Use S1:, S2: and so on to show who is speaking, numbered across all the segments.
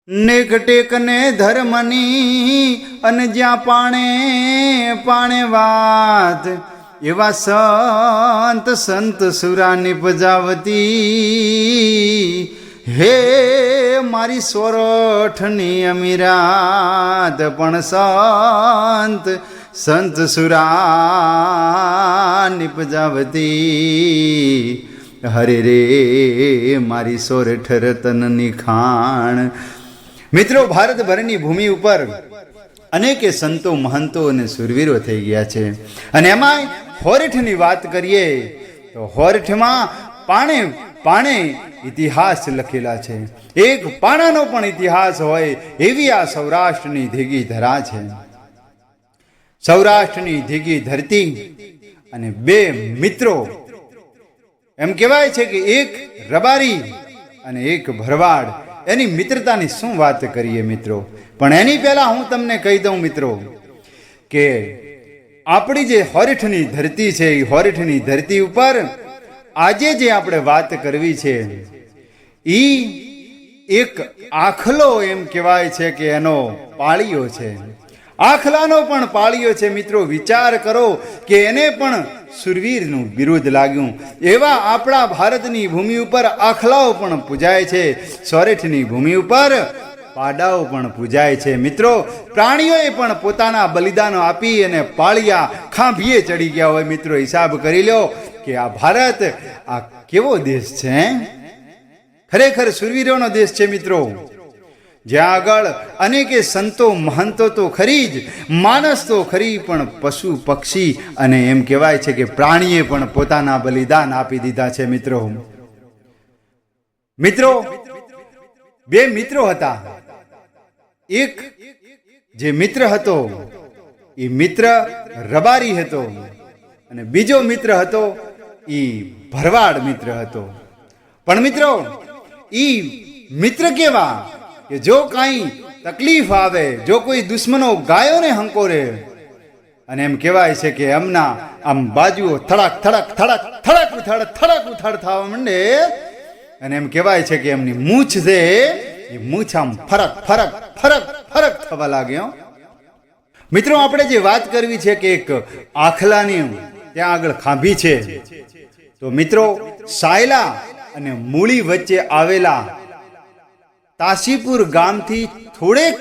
S1: નેક ટેકને ધર્મની અને જ્યાં પાણે પાણે વાત એવા સંત સંત સુરા નિપજાવતી હે મારી સોરઠની અમીરાત પણ સંત સંત સુરા નિપજાવતી હરે રે મારી સોરઠ રતનની ખાણ। મિત્રો, ભારતભરની ભૂમિ ઉપર અનેકે સંતો મહંતો અને સુરવીરો થઈ ગયા છે અને એમાં હોરઠની વાત કરીએ તો હોરઠમાં પાણે પાણે ઇતિહાસ લખેલા છે। એક પાણાનો પણ ઇતિહાસ હોય એવી આ સૌરાષ્ટ્રની ધીગી ધરા છે। સૌરાષ્ટ્રની ધીગી ધરતી અને બે મિત્રો, એમ કહેવાય છે કે એક રબારી અને એક ભરવાડ, એની મિત્રતાની શું વાત કરીએ મિત્રો। પણ એની પહેલા હું તમને કહી દઉં મિત્રો કે આપણી જે હોરઠની ધરતી છે એ હોરઠની ધરતી ઉપર આજે જે આપણે વાત કરવી છે એ એક આખલો એમ કહેવાય છે કે એનો પાળિયો છે। આખલાનો પણ પાળિયો છે મિત્રો। વિચાર કરો કે એને પણ સુરવીરનું બિરુદ લાગ્યું। એવા આપણા ભારતની ભૂમિ ઉપર આખલાઓ પણ પૂજાય છે, સોરઠની ભૂમિ ઉપર પાડાઓ પણ પૂજાય છે। મિત્રો, પ્રાણીઓએ પણ પોતાના બલિદાનો આપી અને પાળિયા ખાંભીએ ચડી ગયા હોય। મિત્રો, હિસાબ કરી લો કે આ ભારત આ કેવો દેશ છે, ખરેખર સુરવીરોનો દેશ છે મિત્રો। જ્યાં આગળ અનેકે સંતો મહંતો તો ખરી જ, માણસ તો ખરી, પણ પશુ પક્ષી અને એમ કહેવાય છે કે પ્રાણીએ પણ પોતાના બલિદાન આપી દીધા છે મિત્રો। મિત્રો, બે મિત્રો હતા। એક જે મિત્ર હતો એ મિત્ર રબારી હતો અને બીજો મિત્ર હતો એ ભરવાડ મિત્ર હતો। પણ મિત્રો, એ મિત્ર કેવા કે જો કાંઈ તકલીફ આવે, જો કોઈ દુશ્મનો ગાયોને હંકોરે અને એમ કહેવાય છે કે એમના આમ બાજુઓ થડક થડક થડક થડક ઉથડ થડક ઉથડ થવા માંડે અને એમ કહેવાય છે કે એમની મૂછ છે એ મૂછ આમ ફરક ફરક ફરક ફરક થવા લાગ્યો। મિત્રો, આપણે જે વાત કરવી છે કે એક આખલાની ત્યાં આગળ ખાંભી છે, તો મિત્રો સાયલા અને મૂળી વચ્ચે આવેલા તાશીપુર ગામથી થોડેક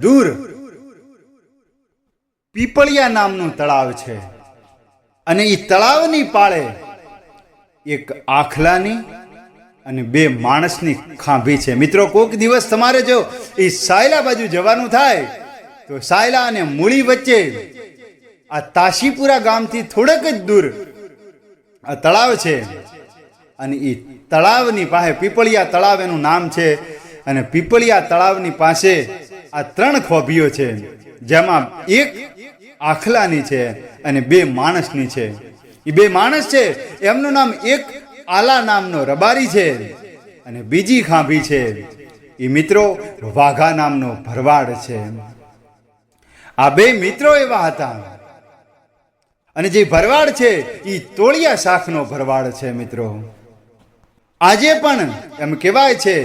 S1: દૂર પીપળિયા નામનું તળાવ છે અને એ તળાવની પાળે એક આખલાની અને બે માણસની ખાંભી છે। મિત્રો, કોઈક દિવસ તમારે જો એ સાયલા બાજુ જવાનું થાય તો સાયલા અને મૂળી વચ્ચે આ તાશીપુરા ગામથી થોડેક જ દૂર આ તળાવ છે અને એ તળાવની પાસે પીપળિયા તળાવ એનું નામ છે અને પીપળિયા તળાવની પાસે આ ત્રણ ખોભીઓ છે, જેમાં એક આખલાની છે અને બે માણસની છે। એ બે માણસ છે એમનું નામ એક આલા નામનો રબારી છે અને બીજી ખાંભી છે એ મિત્રો વાઘા નામનો ભરવાડ છે। આ બે મિત્રો એવા હતા અને જે ભરવાડ છે એ તોળિયા શાખનો ભરવાડ છે। મિત્રો, આજે પણ એમ કહેવાય છે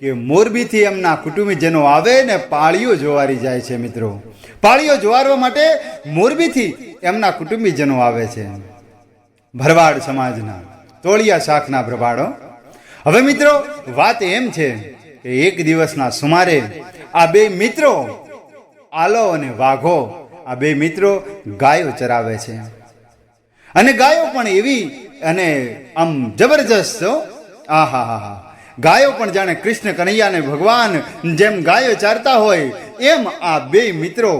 S1: કે મોરબીથી એમના કુટુંબીજનો આવે ને પાળીઓ જોવારી જાય છે। મિત્રો, પાળીઓ જોવારવા માટે મોરબીથી એમના કુટુંબીજનો આવે છે, ભરવાડ સમાજના તોળિયા શાખના ભરવાડો। હવે મિત્રો, વાત એમ છે કે એક દિવસના સુમારે આ બે મિત્રો આલો અને વાઘો, આ બે મિત્રો ગાયો ચરાવે છે અને ગાયો પણ એવી અને આમ જબરજસ્ત, આહા હા હા, ગાયો પણ જાણે કૃષ્ણ કનૈયાને ભગવાન જેમ ગાયો ચારતા હોય એમ આ બે મિત્રો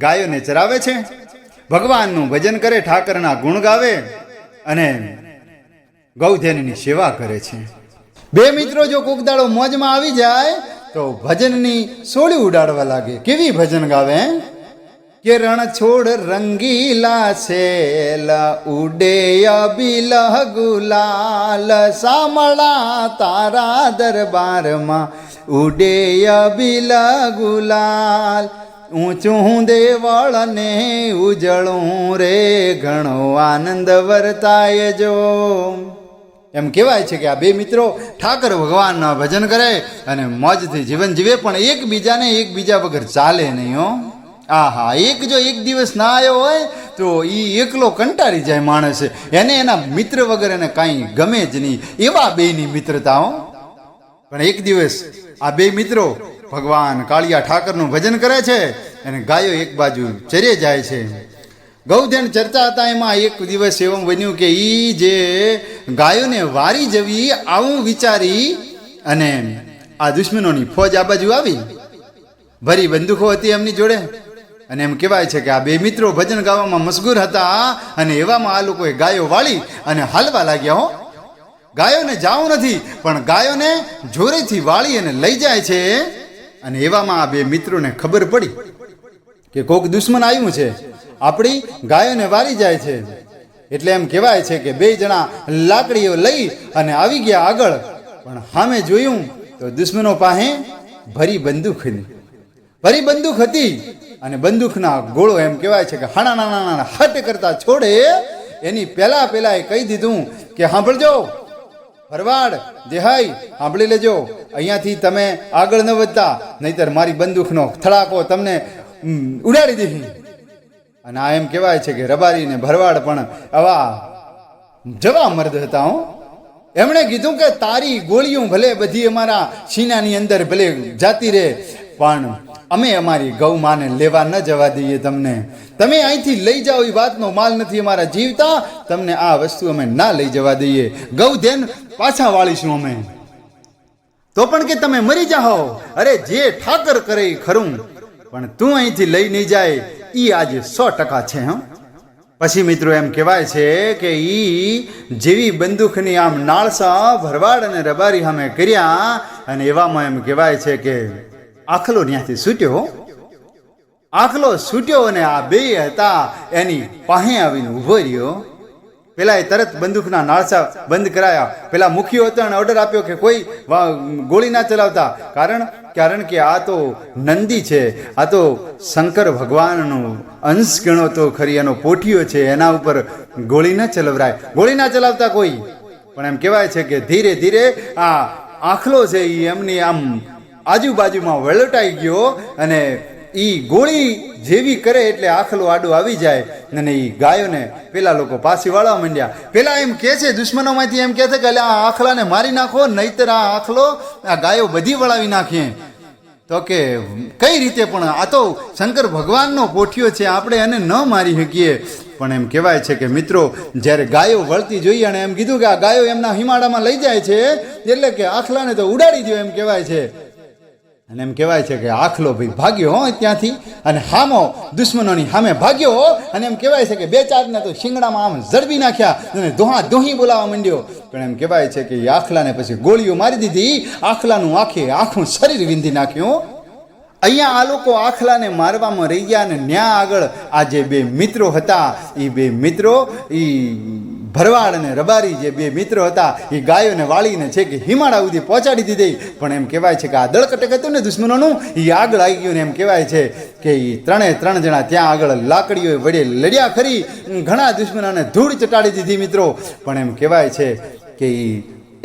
S1: ગાયોને ચરાવે છે, ભગવાનનું ભજન કરે, ઠાકરના ગુણ ગાવે અને ગૌધનની સેવા કરે છે। બે મિત્રો જો કોક દાડો મોજમાં આવી જાય તો ભજનની સોળી ઉડાડવા લાગે। કેવી ભજન ગાવે કે રણ છોડ રંગીલા સેલ ઉડે અબિલહ ગુલાલ, સામળા તારા દરબારમાં ઉડે અબિલહ ગુલાલ, ઊંચું દેવળ ને ઉજળું રે ઘણો આનંદ વર્તાય જો। એમ કહેવાય છે કે આ બે મિત્રો ઠાકર ભગવાનના ભજન કરે અને મોજથી જીવન જીવે, પણ એકબીજા વગર ચાલે નહીં હો. આહા, જો એક દિવસ ના આવ્યો હોય તો એ એકલો કંટાળી જાય માણસ, એને એના મિત્ર વગર એને કાંઈ ગમે જ નહીં. એવા બેની મિત્રતા હો. પણ એક દિવસ આ બે મિત્રો ભગવાન કાળિયા ઠાકરનું ભજન કરે છે અને ગાયો એક બાજુ ચરે જાય છે. ગૌધન ચરતા હતા, એમાં એક દિવસ એવું બન્યું કે એ જે ગાયોને વારી જવી આવું વિચારી અને આ દુશ્મનોની ફોજ આ બાજુ આવી. ભરી બંદૂકો હતી એમની જોડે અને એમ કહેવાય છે કે આ બે મિત્રો ભજન ગાવામાં મશગુર હતા અને એવામાં આ લોકોએ ગાયો વાળી અને હાલવા લાગ્યા હો. ગાયોને જાવું નથી પણ ગાયોને જોરેથી વાળી અને લઈ જાય છે. અને એવામાં આ બે મિત્રોને ખબર પડી કે કોક દુશ્મન આવ્યું છે, આપણી ગાયોને વારી જાય છે. એટલે એમ કહેવાય છે કે બે જણા લાકડીઓ લઈ અને આવી ગયા આગળ, પણ સામે જોયું તો દુશ્મનો પાસે ભરી બંદૂક હતી અને બંદૂકના ગોળો એમ કહેવાય છે કે હાણા હટ કરતા છોડે એની પહેલા એ કહી દીધું કે સાંભળજો ભરવાડ દેહાઈ, સાંભળી લેજો, અહીંયાથી તમે આગળ ન વધતા, નહીતર મારી બંદૂકનો થડાકો તમને ઉડાડી દીધી. અને આ એમ કહેવાય છે કે રબારી ને ભરવાડ પણ આવા જવા મર્દ હતા હો. એમણે કીધું કે તારી ગોળીઓ ભલે બધી અમારા સીનાની અંદર ભલે જાતી રહે, પણ અમે અમારી ગૌ માને લેવા ન જવા દઈએ. તમે અહીંથી લઈ જાઓ એ વાતનો માલ નથી અમારા જીવતા, તમને આ વસ્તુ અમે ના લઈ જવા દઈએ. ગૌધન પાછા વાળીશું અમે, તો પણ કે તમે મરી જાઓ. અરે જે ઠાકર કરે ખરું, પણ તું અહીંથી લઈ નહીં જાય એ આજે 100% છે. હા, પછી મિત્રો એમ કહેવાય છે કે ઈ જેવી બંદૂકની આમ નાળસા ભરવાડ અને રબારી સામે કર્યા અને એવામાં એમ કહેવાય છે કે આખલો ત્યાંથી છૂટ્યો અને આ બે હતા એની પાસે આવીને ઉભો રહ્યો. પેલા એ તરત બંદૂકના નાળસા બંધ કરાયા. પેલા મુખીઓ હતો અને ઓર્ડર આપ્યો કે કોઈ ગોળી ના ચલાવતા, કારણ કે આ તો નંદી છે, આ તો શંકર ભગવાનનો અંશ ગણો તો ખરી, એનો પોઠિયો છે, એના ઉપર ગોળી ના ચલાવરાય, ગોળી ના ચલાવતા કોઈ. પણ એમ કહેવાય છે કે ધીરે ધીરે આ આખલો છે એ એમની આમ આજુબાજુમાં વળટાઈ ગયો અને એ ગોળી જેવી કરે એટલે આખલો આડો આવી જાય અને એ ગાયોને પેલા લોકો પાછી વાળવા માંડ્યા. પેલા એમ કે છે દુશ્મનોમાંથી એમ કહે છે કે આ આખલાને મારી નાખો, નહીતર આ આખલો આ ગાયો બધી વળાવી નાખીએ. તો કે કઈ રીતે, પણ આ તો શંકર ભગવાનનો પોઠિયો છે, આપણે એને ન મારી શકીએ. પણ એમ કહેવાય છે કે મિત્રો જ્યારે ગાયો વળતી જોઈએ અને એમ કીધું કે આ ગાયો એમના હિમાડામાં લઈ જાય છે, એટલે કે આખલાને તો ઉડાડી દો એમ કહેવાય છે. અને એમ કહેવાય છે કે આખલો ભાઈ ભાગ્યો હો ત્યાંથી અને હામો દુશ્મનોની સામે ભાગ્યો. અને એમ કહેવાય છે કે 2-4 ને તો શિંગડામાં આમ ઝડપી નાખ્યા અને દોહી બોલાવવા માંડ્યો. પણ એમ કહેવાય છે કે આખલાને પછી ગોળીઓ મારી દીધી, આખલાનું આખું શરીર વીંધી નાખ્યું. અહીંયા આ લોકો આખલાને મારવામાં રહી ગયા અને ન્યા આગળ આ જે બે મિત્રો હતા એ બે મિત્રો એ ભરવાડ અને રબારી જે બે મિત્રો હતા એ ગાયોને વાળીને છે કે હિમાળા સુધી પહોંચાડી દીધી. પણ એમ કહેવાય છે કે આ દળકટક હતું ને દુશ્મનોનું એ આગળ આવી ગયું ને એમ કહેવાય છે કે એ 3 જણા ત્યાં આગળ લાકડીઓ વડે લડ્યા ખરી, ઘણા દુશ્મનોને ધૂળ ચટાડી દીધી મિત્રો. પણ એમ કહેવાય છે કે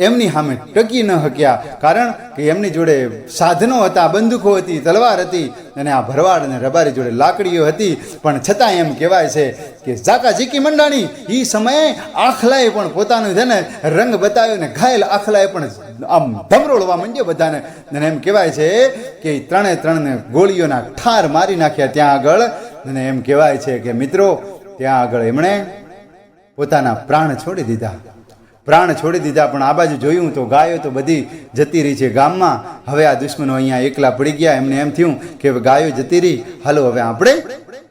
S1: એમની સામે ટકી ન શક્યા, કારણ કે એમની જોડે સાધનો હતા, બંદૂકો હતી, તલવાર હતી અને આ ભરવાડ અને રબારી જોડે લાકડીઓ હતી. પણ છતાં એમ કહેવાય છે કે ઝાકા ઝીકી મંડાણી એ સમયે આખલાએ પણ પોતાનું છે ને રંગ બતાવ્યો ને ઘાયલ આખલાએ પણ આમ ધમરોળવા માંડ્યો બધાને. અને એમ કહેવાય છે કે 3 ગોળીઓના ઠાર મારી નાખ્યા ત્યાં આગળ. અને એમ કહેવાય છે કે મિત્રો ત્યાં આગળ એમણે પોતાના પ્રાણ છોડી દીધા. પણ આ બાજુ જોયું તો ગાયો તો બધી જતી રહી છે ગામમાં. હવે આ દુશ્મનો અહીંયા એકલા પડી ગયા. એમને એમ થયું કે ગાયો જતી રહી, હાલો હવે આપણે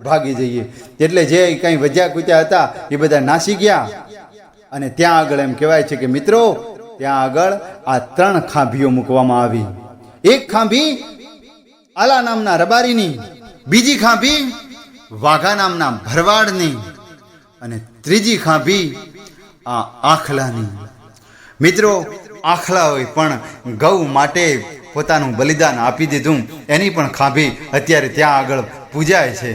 S1: ભાગી જઈએ. એટલે જે કંઈ વજ્યા કૂત્યા હતા એ બધા નાસી ગયા. અને ત્યાં આગળ એમ કહેવાય છે કે મિત્રો ત્યાં આગળ આ 3 ખાંભીઓ મૂકવામાં આવી. એક ખાંભી આલા નામના રબારીની, બીજી ખાંભી વાઘા નામના ભરવાડની અને ત્રીજી ખાંભી આ આખલાની. મિત્રો આખલાઓએ પણ ગૌ માટે પોતાનું બલિદાન આપી દીધું, એની પણ ખાંભી અત્યારે ત્યાં આગળ પૂજાય છે.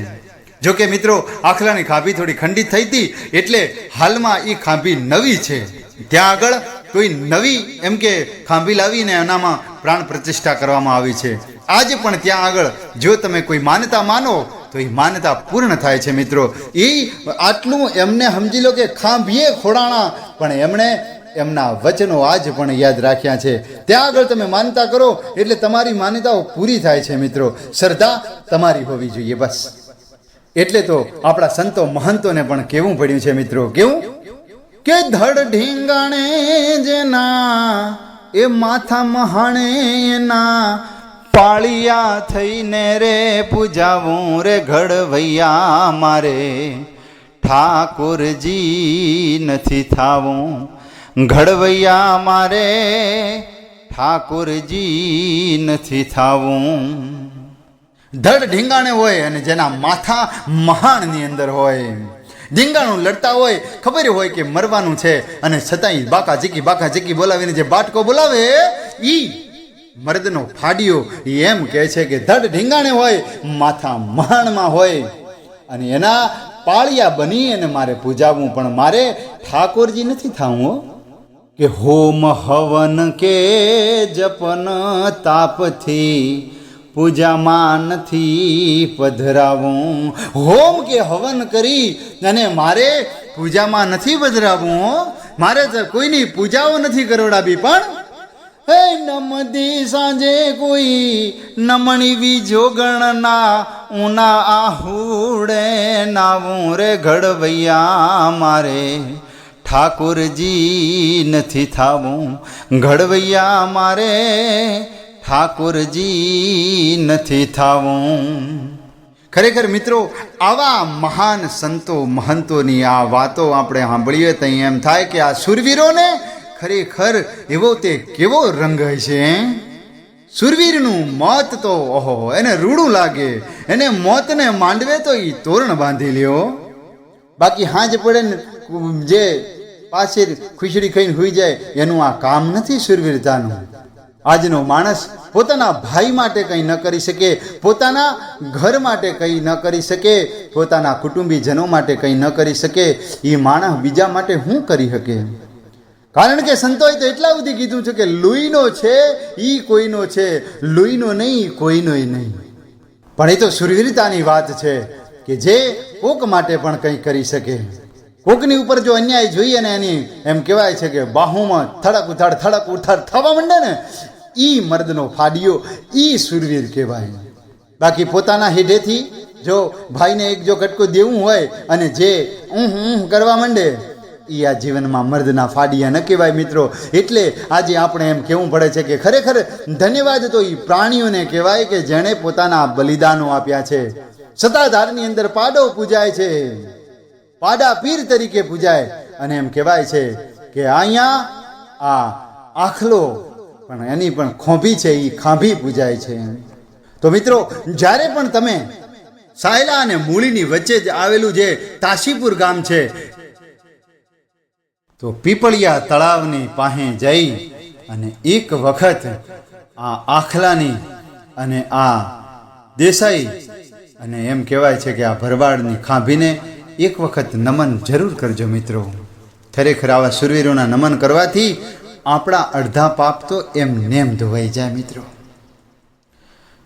S1: જોકે મિત્રો આખલાની ખાંભી થોડી ખંડિત થઈ હતી એટલે હાલમાં એ ખાંભી નવી છે. ત્યાં આગળ કોઈ નવી એમ કે ખાંભી લાવીને એનામાં પ્રાણ પ્રતિષ્ઠા કરવામાં આવી છે. આજે પણ ત્યાં આગળ જો તમે કોઈ માન્યતા માનો તો એ માન્યતા પૂર્ણ થાય છે મિત્રો. એ આટલું એમને સમજી લો કે ખાંભીએ ખોડાણા, પણ એમણે એમના વચનો આજ પણ યાદ રાખ્યા છે. ત્યાં આગળ તમે માનતા કરો એટલે તમારી માન્યતાઓ પૂરી થાય છે મિત્રો. શ્રદ્ધા તમારી હોવી જોઈએ બસ. એટલે તો આપણા સંતો મહંતોને પણ કહેવું પડ્યું છે મિત્રો. કેવું કે ધડ ઢીંગાણે જેના એ માથા મહાણે એના પાળિયા થઈને રે પૂજાવું રે ઘડવૈયા મારે ઠાકોરજી નથી થાવું ઘડવૈયા મારે ઠાકોરજી નથી થાવું. ધડ ઢીંગાણે હોય અને જેના માથા મહાણની અંદર હોય, ઢીંગાણું લડતા હોય, ખબર હોય કે મરવાનું છે, અને છતાંય બાકા ઝીકી બોલાવીને જે બાટકો બોલાવે ઈ મર્દનો ફાડ્યો એમ કહે છે કે ધડ ઢીંગાણે હોય, માથા મહાણમાં હોય, અને એના પાળિયા બની અને મારે પૂજાવવું, પણ મારે ઠાકોરજી નથી થાવું. કે હોમ હવન કે જપન તાપથી પૂજામાં નથી પધરાવું. હોમ કે હવન કરી અને મારે પૂજામાં નથી પધરાવું. મારે તો કોઈની પૂજાઓ નથી કરોડાવી, પણ હે નમદી સાંજે કોઈ નમણી વિજોગણના ઉના આહુડે નાવું રે ઘડવૈયા મારે ઠાકોરજી નથી થાવું ઘડવૈયા મારે ઠાકોરજી નથી થાવું. ખરેખર મિત્રો, આવા મહાન સંતો મહંતોની આ વાતો આપણે સાંભળીએ તો એમ થાય કે આ શૂરવીરોને ખરેખર એવો તે કેવો રંગ છે. શૂરવીરનું મોત તો ઓહો એને રૂડું લાગે, એને મોતને માંડવે તો એ તોરણ બાંધી લ્યો. બાકી હાંજ પડે ને જે પાછળ ખુશડી ખાઈને હોઈ જાય એનું આ કામ નથી શૂરવીરતાનું. આજનો માણસ પોતાના ભાઈ માટે કંઈ ન કરી શકે, પોતાના ઘર માટે કંઈ ન કરી શકે, પોતાના કુટુંબીજનો માટે કંઈ ન કરી શકે, એ માણસ બીજા માટે શું કરી શકે? કારણ કે સંતોએ તો એટલા સુધી કીધું છે કે લોહીનો છે એ કોઈનો છે, લોહીનો નહીં કોઈનોય નહીં. પણ એ તો શૂરવીરતાની વાત છે કે જે કોક માટે પણ કંઈ કરી શકે. કોકની ઉપર જો અન્યાય જોઈએ ને એની એમ કહેવાય છે કે બાહુમાં થડક ઉથાડ થવા માંડે ને, ઈ મર્દનો ફાડ્યો, ઈ શૂરવીર કહેવાય. બાકી પોતાના હેઠેથી જો ભાઈને એક જો કટકો દેવું હોય અને જે કરવા માંડે, એ આ જીવનમાં મર્દના ફાડિયા ન કહેવાય મિત્રો. એટલે આજે આપણે એમ કહેવું પડે છે કે ખરેખર ધન્યવાદ તો એ પ્રાણીઓને કહેવાય કે જેણે પોતાના બલિદાનો આપ્યા છે. સત્તાધારની અંદર પાડો પૂજાય છે, પાડા પીર તરીકે પૂજાય, અને એમ કહેવાય છે કે અહીંયા આ આખલો પણ એની પણ ખોંભી છે, એ ખાંભી પૂજાય છે. તો મિત્રો, જ્યારે પણ તમે સાયલા અને મૂળીની વચ્ચે જ આવેલું જે તાશીપુર ગામ છે, તો પીપળિયા તળાવની પાસે જઈ અને એક વખત આ આખલાની અને આ દેસાઈ અને એમ કહેવાય છે કે આ ભરવાડની ખાંભીને એક વખત નમન જરૂર કરજો મિત્રો. ખરેખર આવા શૂરવીરોના નમન કરવાથી આપણા અડધા પાપ તો એમ નેમ ધોવાઈ જાય મિત્રો.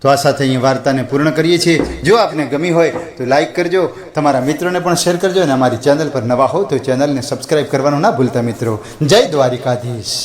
S1: તો આ સાથે અહીં વાર્તાને પૂર્ણ કરીએ છીએ. જો આપને ગમી હોય તો લાઈક કરજો, તમારા મિત્રોને પણ શેર કરજો, અને અમારી ચેનલ પર નવા હો તો ચેનલને સબસ્ક્રાઈબ કરવાનું ના ભૂલતા મિત્રો. જય દ્વારિકાધીશ.